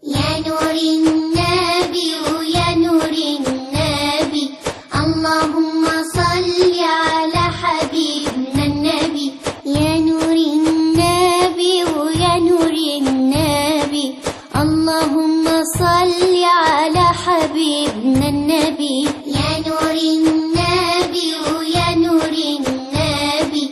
يا نور النبي يا نور النبي اللهم صل على حبيبنا النبي يا نور النبي يا نور النبي اللهم صل على حبيبنا النبي يا نور النبي يا نور النبي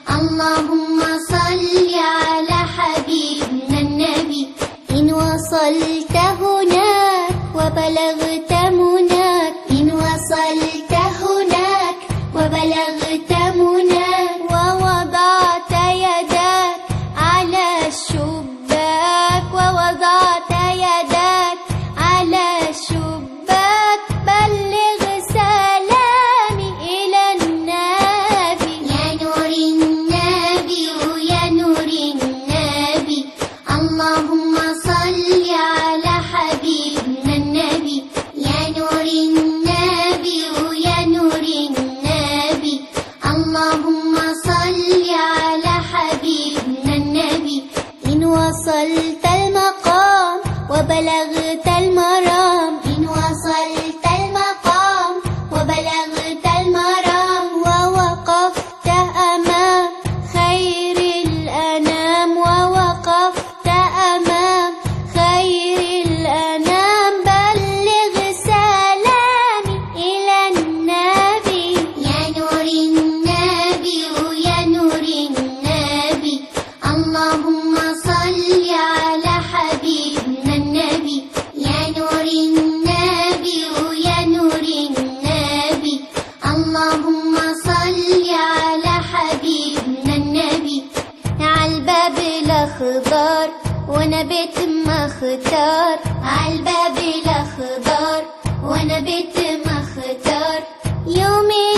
اللهم صل على حبيبنا النبي إن وصلت هناك وبلغت مناك إن وصلت هناك وبلغت مناك ووضعت يدك على الشباك ووضعت يدك على الشباك بلغ سلامي إلى النبي يا نور النبي يا نور النبي اللهم صل على حبيبنا النبي يا نور النبي يا نور النبي اللهم صل على حبيبنا النبي إن وصلت المقام وبلغت المرام إن وصلت المقام وبلغت المرام ووقفت أمام خير الأنام ووقفت أمام خير الأنام بلغ سلامي إلى النبي يا نور النبي يا نور النبي اللهم صل على حبيبنا النبي يا نور النبي يا نور النبي اللهم صل على حبيبنا النبي عالباب الأخضر وانا بيت مختار عالباب الأخضر وانا بيت مختار يومي